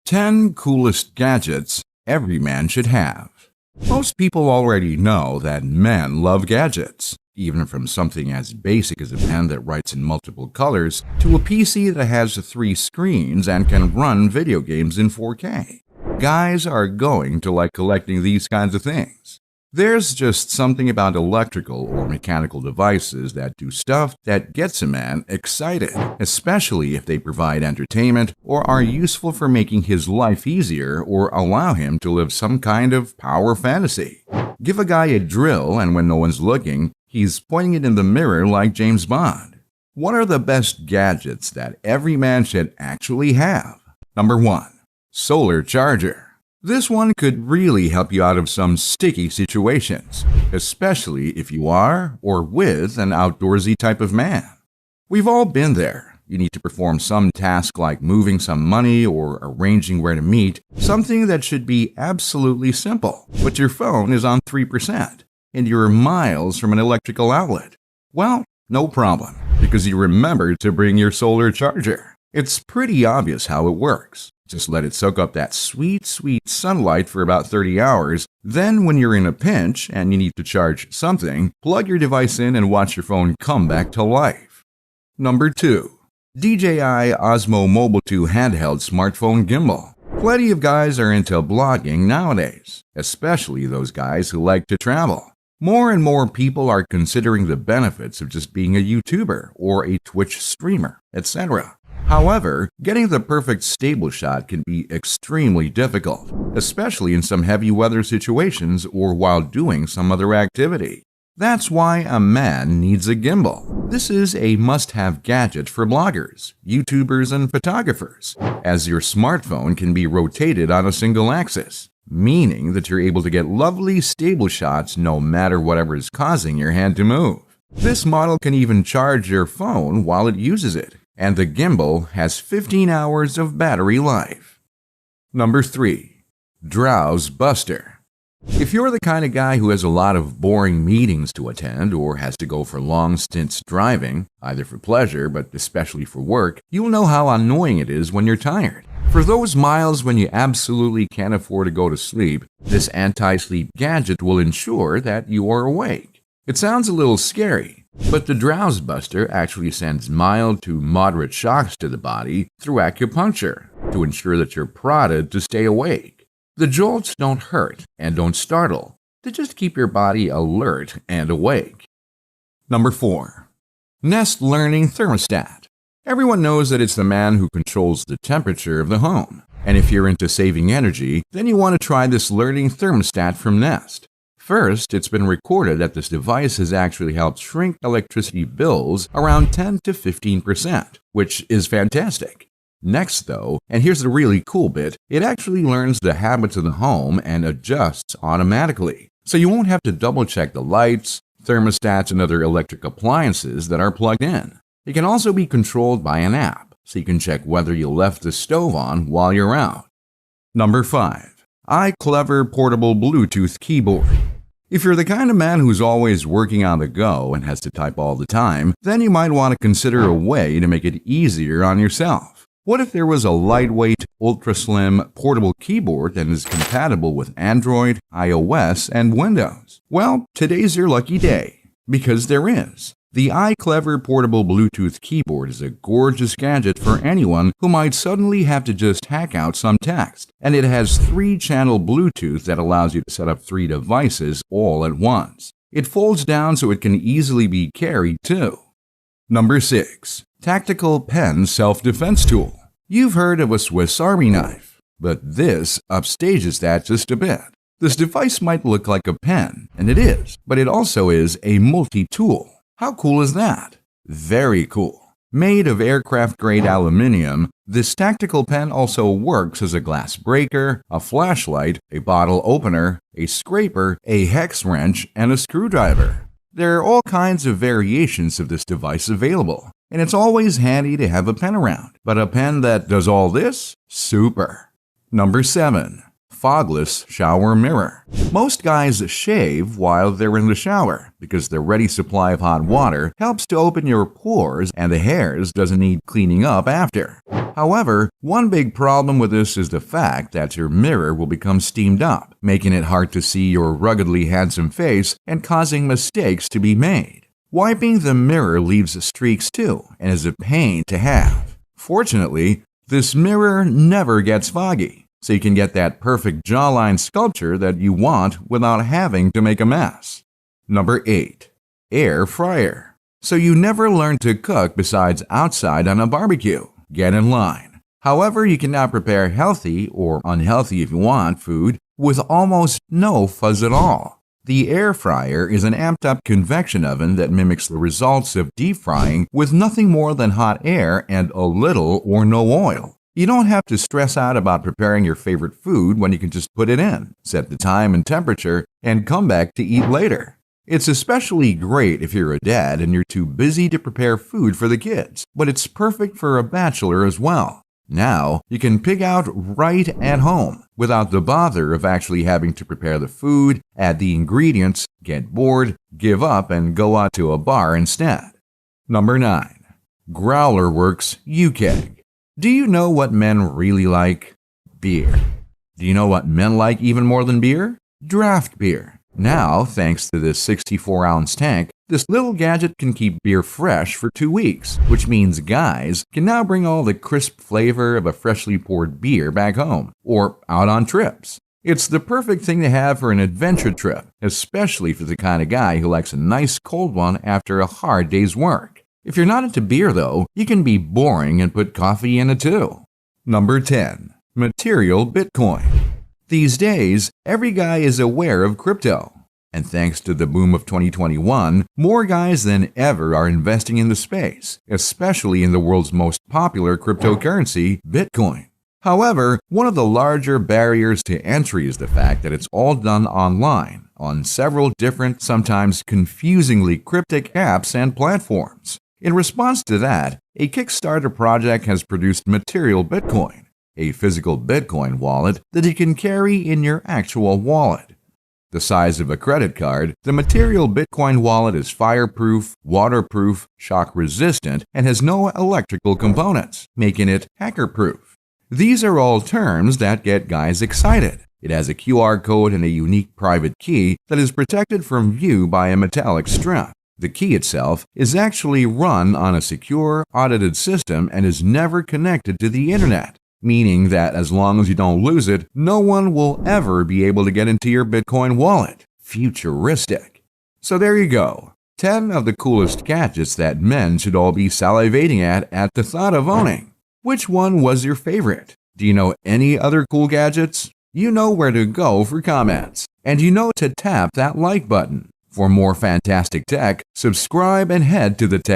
10 coolest gadgets every man should have. Most people already know that men love gadgets, even from something as basic as a pen that writes in multiple colors to a PC that has 3 screens and can run video games in 4K. Guys are going to like collecting these kinds of things. There's just something about electrical or mechanical devices that do stuff that gets a man excited, especially if they provide entertainment or are useful for making his life easier or allow him to live some kind of power fantasy. Give a guy a drill and when no one's looking, he's pointing it in the mirror like James Bond. What are the best gadgets that every man should actually have? Number 1. Solar charger. This one could really help you out of some sticky situations, especially if you are or with an outdoorsy type of man. We've all been there. You need to perform some task like moving some money or arranging where to meet, something that should be absolutely simple, but your phone is on 3% and you're miles from an electrical outlet. Well, no problem, because you remembered to bring your solar charger. It's pretty obvious how it works. Just let it soak up that sweet, sweet sunlight for about 30 hours. Then when you're in a pinch and you need to charge something, plug your device in and watch your phone come back to life. Number 2. DJI Osmo Mobile 2 handheld smartphone gimbal. Plenty of guys are into blogging nowadays, especially those guys who like to travel. More and more people are considering the benefits of just being a YouTuber or a Twitch streamer, etc. However, getting the perfect stable shot can be extremely difficult, especially in some heavy weather situations or while doing some other activity. That's why a man needs a gimbal. This is a must-have gadget for bloggers, YouTubers, and photographers, as your smartphone can be rotated on a single axis, meaning that you're able to get lovely stable shots no matter whatever is causing your hand to move. This model can even charge your phone while it uses it, and the gimbal has 15 hours of battery life. Number 3. Drowse Buster. If you're the kind of guy who has a lot of boring meetings to attend or has to go for long stints driving, either for pleasure but especially for work, you'll know how annoying it is when you're tired. For those miles when you absolutely can't afford to go to sleep, this anti-sleep gadget will ensure that you are awake. It sounds a little scary, but the Drowse Buster actually sends mild to moderate shocks to the body through acupuncture to ensure that you're prodded to stay awake. The jolts don't hurt and don't startle. They just keep your body alert and awake. Number 4. Nest Learning Thermostat. Everyone knows that it's the man who controls the temperature of the home. And if you're into saving energy, then you want to try this learning thermostat from Nest. First, it's been recorded that this device has actually helped shrink electricity bills around 10 to 15%, which is fantastic. Next though, and here's the really cool bit, it actually learns the habits of the home and adjusts automatically. So you won't have to double check the lights, thermostats, and other electric appliances that are plugged in. It can also be controlled by an app, so you can check whether you left the stove on while you're out. Number 5. iClever Portable Bluetooth Keyboard. If you're the kind of man who's always working on the go and has to type all the time, then you might want to consider a way to make it easier on yourself. What if there was a lightweight, ultra-slim, portable keyboard that is compatible with Android, iOS, and Windows? Well, today's your lucky day, because there is. The iClever Portable Bluetooth Keyboard is a gorgeous gadget for anyone who might suddenly have to just hack out some text, and it has 3-channel Bluetooth that allows you to set up 3 devices all at once. It folds down so it can easily be carried too. Number 6. Tactical Pen Self-Defense Tool. You've heard of a Swiss Army knife, but this upstages that just a bit. This device might look like a pen, and it is, but it also is a multi-tool. How cool is that? Very cool. Made of aircraft-grade aluminum, this tactical pen also works as a glass breaker, a flashlight, a bottle opener, a scraper, a hex wrench, and a screwdriver. There are all kinds of variations of this device available, and it's always handy to have a pen around. But a pen that does all this? Super. Number 7. Fogless Shower Mirror. Most guys shave while they're in the shower because their ready supply of hot water helps to open your pores and the hairs doesn't need cleaning up after. However, one big problem with this is the fact that your mirror will become steamed up, making it hard to see your ruggedly handsome face and causing mistakes to be made. Wiping the mirror leaves streaks too and is a pain to have. Fortunately, this mirror never gets foggy, so you can get that perfect jawline sculpture that you want without having to make a mess. Number 8. Air fryer. So you never learn to cook besides outside on a barbecue. Get in line. However, you can now prepare healthy, or unhealthy if you want, food with almost no fuzz at all. The air fryer is an amped-up convection oven that mimics the results of deep frying with nothing more than hot air and a little or no oil. You don't have to stress out about preparing your favorite food when you can just put it in, set the time and temperature, and come back to eat later. It's especially great if you're a dad and you're too busy to prepare food for the kids, but it's perfect for a bachelor as well. Now, you can pig out right at home without the bother of actually having to prepare the food, add the ingredients, get bored, give up, and go out to a bar instead. Number 9. Urwerk UR-112. Do you know what men really like? Beer. Do you know what men like even more than beer? Draft beer. Now, thanks to this 64-ounce tank, this little gadget can keep beer fresh for 2 weeks, which means guys can now bring all the crisp flavor of a freshly poured beer back home, or out on trips. It's the perfect thing to have for an adventure trip, especially for the kind of guy who likes a nice cold one after a hard day's work. If you're not into beer though, you can be boring and put coffee in it too. Number 10. Material Bitcoin. These days, every guy is aware of crypto. And thanks to the boom of 2021, more guys than ever are investing in the space, especially in the world's most popular cryptocurrency, Bitcoin. However, one of the larger barriers to entry is the fact that it's all done online, on several different, sometimes confusingly cryptic apps and platforms. In response to that, a Kickstarter project has produced Material Bitcoin, a physical Bitcoin wallet that you can carry in your actual wallet. The size of a credit card, the Material Bitcoin wallet is fireproof, waterproof, shock-resistant, and has no electrical components, making it hacker-proof. These are all terms that get guys excited. It has a QR code and a unique private key that is protected from view by a metallic strap. The key itself is actually run on a secure, audited system and is never connected to the internet, meaning that as long as you don't lose it, no one will ever be able to get into your Bitcoin wallet. Futuristic. So there you go. 10 of the coolest gadgets that men should all be salivating at the thought of owning. Which one was your favorite? Do you know any other cool gadgets? You know where to go for comments. And you know to tap that like button. For more fantastic tech, subscribe and head to the